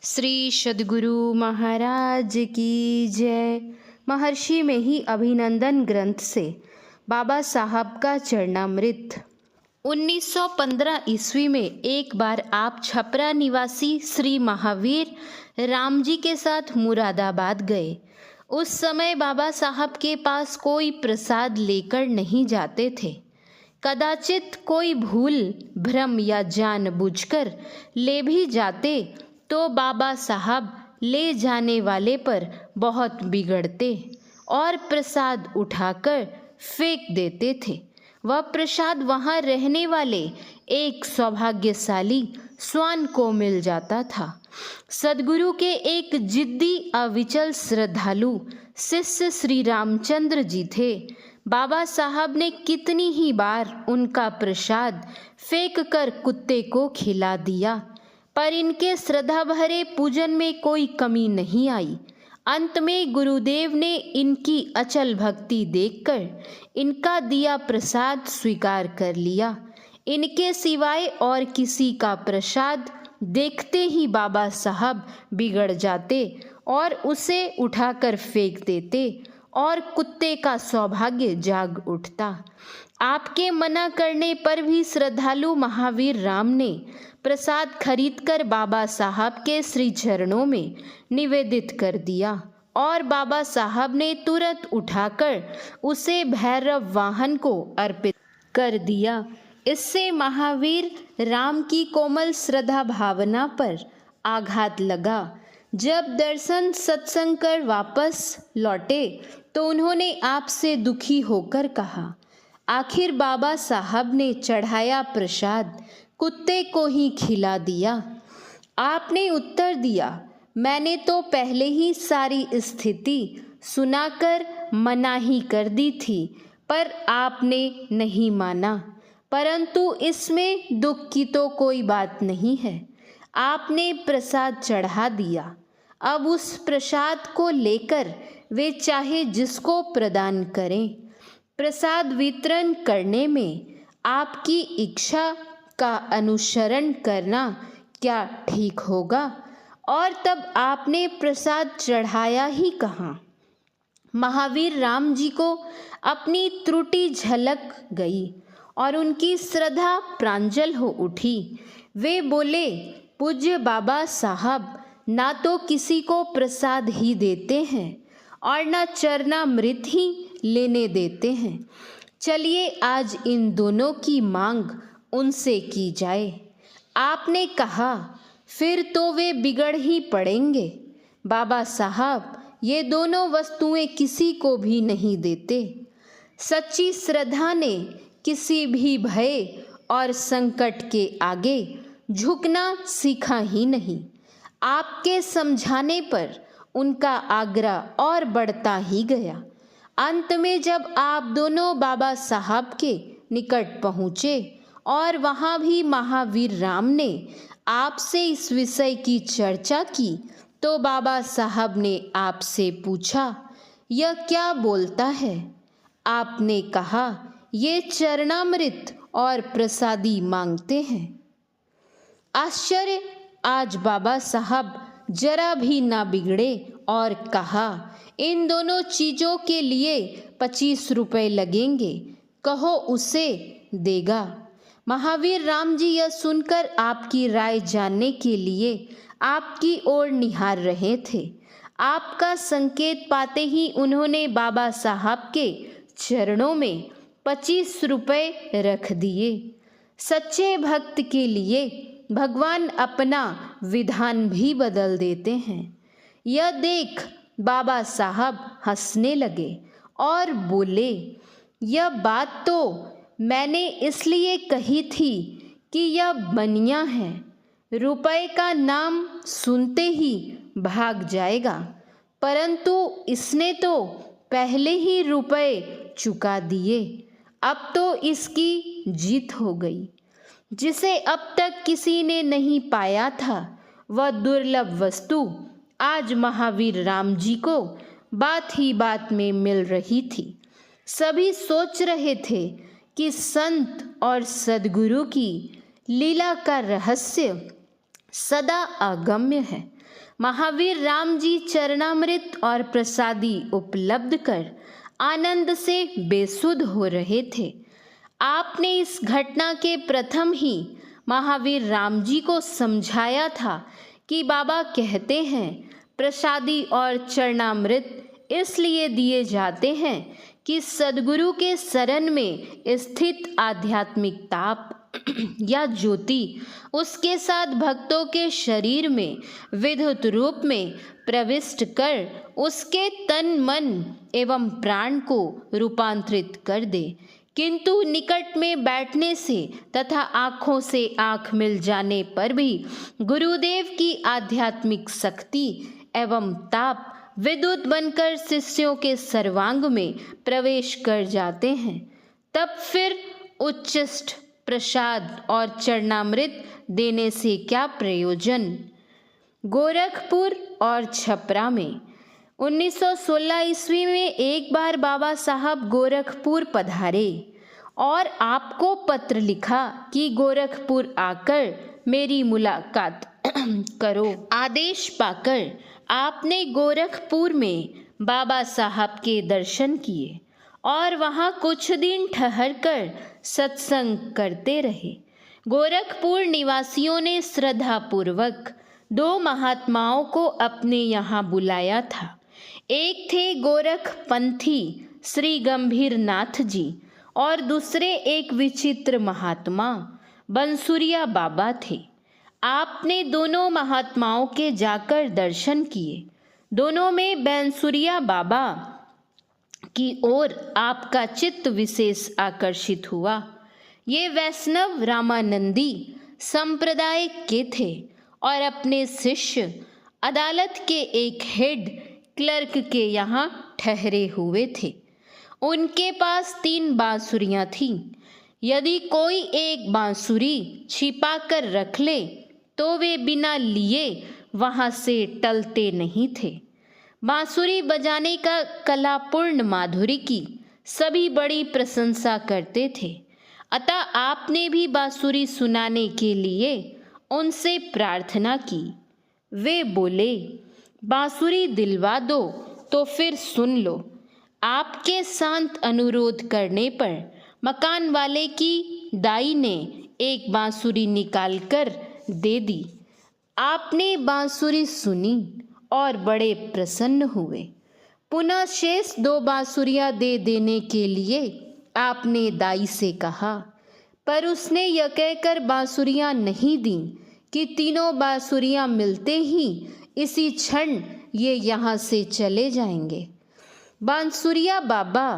श्री सद्गुरु महाराज की जय। महर्षि में ही अभिनंदन ग्रंथ से बाबा साहब का चरणामृत। 1915 ईस्वी में एक बार आप छपरा निवासी श्री महावीर राम जी के साथ मुरादाबाद गए। उस समय बाबा साहब के पास कोई प्रसाद लेकर नहीं जाते थे। कदाचित कोई भूल भ्रम या जानबूझकर ले भी जाते तो बाबा साहब ले जाने वाले पर बहुत बिगड़ते और प्रसाद उठाकर फेंक देते थे। वह प्रसाद वहाँ रहने वाले एक सौभाग्यशाली स्वान को मिल जाता था। सद्गुरु के एक जिद्दी अविचल श्रद्धालु शिष्य श्री रामचंद्र जी थे। बाबा साहब ने कितनी ही बार उनका प्रसाद फेंक कर कुत्ते को खिला दिया, पर इनके श्रद्धा भरे पूजन में कोई कमी नहीं आई। अंत में गुरुदेव ने इनकी अचल भक्ति देखकर इनका दिया प्रसाद स्वीकार कर लिया। इनके सिवाय और किसी का प्रसाद देखते ही बाबा साहब बिगड़ जाते और उसे उठाकर फेंक देते और कुत्ते का सौभाग्य जाग उठता। आपके मना करने पर भी श्रद्धालु महावीर राम ने प्रसाद खरीदकर बाबा साहब के श्री चरणों में निवेदित कर दिया और बाबा साहब ने तुरंत उठाकर उसे भैरव वाहन को अर्पित कर दिया। इससे महावीर राम की कोमल श्रद्धा भावना पर आघात लगा। जब दर्शन सत्संग कर वापस लौटे तो उन्होंने आपसे दुखी होकर कहा, आखिर बाबा साहब ने चढ़ाया प्रसाद कुत्ते को ही खिला दिया। आपने उत्तर दिया, मैंने तो पहले ही सारी स्थिति सुनाकर मना ही कर दी थी, पर आपने नहीं माना। परंतु इसमें दुख की तो कोई बात नहीं है। आपने प्रसाद चढ़ा दिया, अब उस प्रसाद को लेकर वे चाहे जिसको प्रदान करें। प्रसाद वितरण करने में आपकी इच्छा का अनुसरण करना क्या ठीक होगा? और तब आपने प्रसाद चढ़ाया ही कहाँ? महावीर राम जी को अपनी त्रुटि झलक गई और उनकी श्रद्धा प्रांजल हो उठी। वे बोले, पूज्य बाबा साहब ना तो किसी को प्रसाद ही देते हैं और ना चरणामृत ही लेने देते हैं। चलिए आज इन दोनों की मांग उनसे की जाए। आपने कहा, फिर तो वे बिगड़ ही पड़ेंगे। बाबा साहब ये दोनों वस्तुएं किसी को भी नहीं देते। सच्ची श्रद्धा ने किसी भी भय और संकट के आगे झुकना सीखा ही नहीं। आपके समझाने पर उनका आग्रह और बढ़ता ही गया। अंत में जब आप दोनों बाबा साहब के निकट पहुँचे और वहाँ भी महावीर राम ने आपसे इस विषय की चर्चा की तो बाबा साहब ने आपसे पूछा, यह क्या बोलता है? आपने कहा, ये चरणामृत और प्रसादी मांगते हैं। आश्चर्य! आज बाबा साहब जरा भी ना बिगड़े और कहा, इन दोनों चीज़ों के लिए 25 रुपये लगेंगे, कहो उसे देगा। महावीर राम जी यह सुनकर आपकी राय जानने के लिए आपकी ओर निहार रहे थे। आपका संकेत पाते ही उन्होंने बाबा साहब के चरणों में 25 रुपये रख दिए। सच्चे भक्त के लिए भगवान अपना विधान भी बदल देते हैं। यह देख बाबा साहब हंसने लगे और बोले, यह बात तो मैंने इसलिए कही थी कि यह बनिया है, रुपए का नाम सुनते ही भाग जाएगा, परंतु इसने तो पहले ही रुपए चुका दिए। अब तो इसकी जीत हो गई। जिसे अब तक किसी ने नहीं पाया था वह दुर्लभ वस्तु आज महावीर राम जी को बात ही बात में मिल रही थी। सभी सोच रहे थे कि संत और सद्गुरु की लीला का रहस्य सदा अगम्य है, महावीर राम जी चरणामृत और प्रसादी उपलब्ध कर आनंद से बेसुध हो रहे थे। आपने इस घटना के प्रथम ही महावीर राम जी को समझाया था कि बाबा कहते हैं प्रसादी और चरणामृत इसलिए दिए जाते हैं कि सद्गुरु के शरण में स्थित आध्यात्मिक ताप या ज्योति उसके साथ भक्तों के शरीर में विद्युत रूप में प्रविष्ट कर उसके तन मन एवं प्राण को रूपांतरित कर दे। किंतु निकट में बैठने से तथा आँखों से आँख मिल जाने पर भी गुरुदेव की आध्यात्मिक शक्ति एवं ताप विद्युत बनकर शिष्यों के सर्वांग में प्रवेश कर जाते हैं। तब फिर उच्चिष्ट प्रसाद और चरणामृत देने से क्या प्रयोजन। गोरखपुर और छपरा में 1916 ईस्वी में एक बार बाबा साहब गोरखपुर पधारे और आपको पत्र लिखा कि गोरखपुर आकर मेरी मुलाकात करो। आदेश पाकर आपने गोरखपुर में बाबा साहब के दर्शन किए और वहाँ कुछ दिन ठहरकर सत्संग करते रहे। गोरखपुर निवासियों ने श्रद्धापूर्वक 2 महात्माओं को अपने यहाँ बुलाया था। एक थे गोरखपंथी श्री गंभीर नाथ जी और दूसरे एक विचित्र महात्मा बंसुरिया बाबा थे। आपने दोनों महात्माओं के जाकर दर्शन किए। दोनों में बंसुरिया बाबा की ओर आपका चित्त विशेष आकर्षित हुआ। ये वैष्णव रामानंदी संप्रदाय के थे और अपने शिष्य अदालत के एक हेड क्लर्क के यहाँ ठहरे हुए थे। उनके पास 3 बांसुरियाँ थीं। यदि कोई एक बांसुरी छिपा कर रख ले तो वे बिना लिए वहाँ से टलते नहीं थे। बांसुरी बजाने का कलापूर्ण माधुरी की सभी बड़ी प्रशंसा करते थे। अतः आपने भी बांसुरी सुनाने के लिए उनसे प्रार्थना की। वे बोले, बांसुरी दिलवा दो तो फिर सुन लो। आपके शांत अनुरोध करने पर मकान वाले की दाई ने एक बांसुरी निकालकर दे दी। आपने बांसुरी सुनी और बड़े प्रसन्न हुए। पुनः शेष 2 बांसुरियाँ दे देने के लिए आपने दाई से कहा, पर उसने यह कहकर बांसुरियाँ नहीं दी कि तीनों बांसुरियाँ मिलते ही इसी क्षण ये यहाँ से चले जाएंगे। बांसुरिया बाबा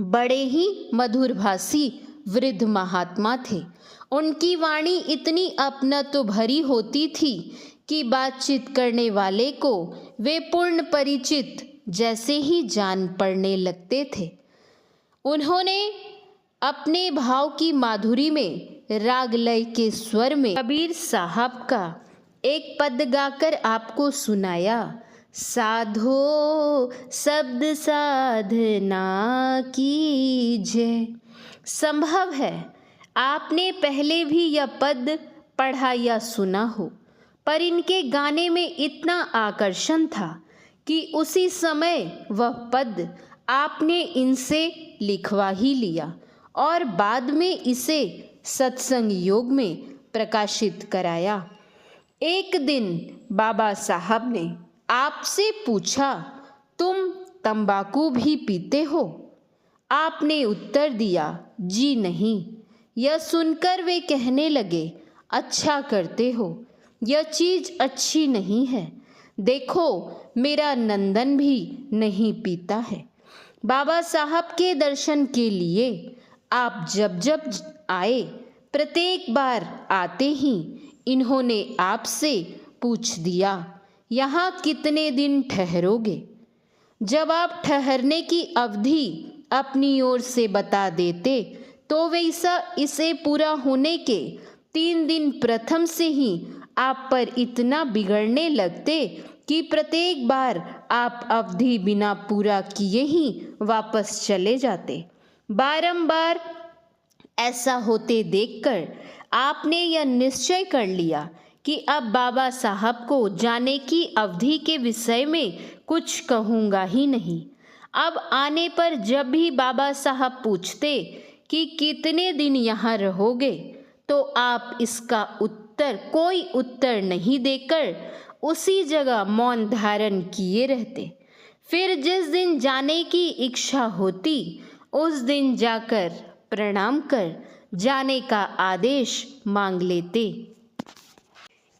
बड़े ही मधुरभाषी वृद्ध महात्मा थे। उनकी वाणी इतनी अपनत्व भरी होती थी कि बातचीत करने वाले को वे पूर्ण परिचित जैसे ही जान पड़ने लगते थे। उन्होंने अपने भाव की माधुरी में राग लय के स्वर में कबीर साहब का एक पद गाकर आपको सुनाया। साधो शब्द साधना कीजिए। संभव है आपने पहले भी यह पद पढ़ा या सुना हो, पर इनके गाने में इतना आकर्षण था कि उसी समय वह पद आपने इनसे लिखवा ही लिया और बाद में इसे सत्संग योग में प्रकाशित कराया। एक दिन बाबा साहब ने आपसे पूछा, तुम तंबाकू भी पीते हो? आपने उत्तर दिया, जी नहीं। यह सुनकर वे कहने लगे, अच्छा करते हो, यह चीज़ अच्छी नहीं है। देखो मेरा नंदन भी नहीं पीता है। बाबा साहब के दर्शन के लिए आप जब जब आए, प्रत्येक बार आते ही इन्होंने आपसे पूछ दिया, यहाँ कितने दिन ठहरोगे? जब आप ठहरने की अवधि अपनी ओर से बता देते तो वे इसे पूरा होने के 3 दिन प्रथम से ही आप पर इतना बिगड़ने लगते कि प्रत्येक बार आप अवधि बिना पूरा किए ही वापस चले जाते। बारंबार ऐसा होते देखकर आपने यह निश्चय कर लिया कि अब बाबा साहब को जाने की अवधि के विषय में कुछ कहूँगा ही नहीं। अब आने पर जब भी बाबा साहब पूछते कि कितने दिन यहाँ रहोगे, तो आप इसका कोई उत्तर नहीं देकर उसी जगह मौन धारण किए रहते। फिर जिस दिन जाने की इच्छा होती उस दिन जाकर प्रणाम कर जाने का आदेश मांग लेते।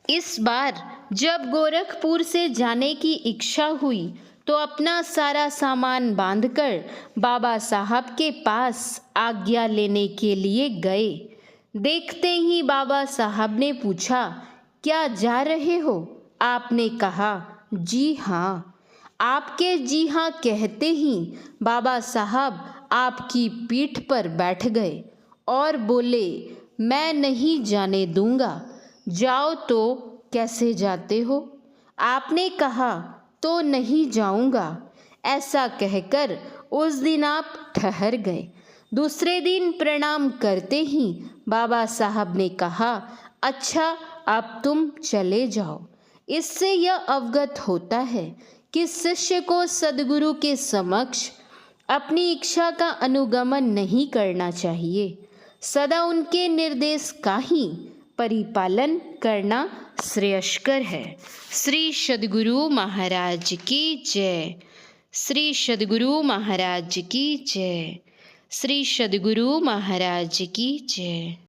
इस बार जब गोरखपुर से जाने की इच्छा हुई तो अपना सारा सामान बांधकर बाबा साहब के पास आज्ञा लेने के लिए गए। देखते ही बाबा साहब ने पूछा, क्या जा रहे हो? आपने कहा, जी हाँ। आपके जी हाँ कहते ही बाबा साहब आपकी पीठ पर बैठ गए और बोले, मैं नहीं जाने दूंगा। जाओ तो कैसे जाते हो? आपने कहा, तो नहीं जाऊंगा। ऐसा कहकर उस दिन आप ठहर गए। दूसरे दिन प्रणाम करते ही बाबा साहब ने कहा, अच्छा अब तुम चले जाओ। इससे यह अवगत होता है कि शिष्य को सद्गुरु के समक्ष अपनी इच्छा का अनुगमन नहीं करना चाहिए। सदा उनके निर्देश का ही परिपालन करना श्रेयस्कर है। श्री सद्गुरु महाराज की जय। श्री सद्गुरु महाराज की जय। श्री सद्गुरु महाराज की जय।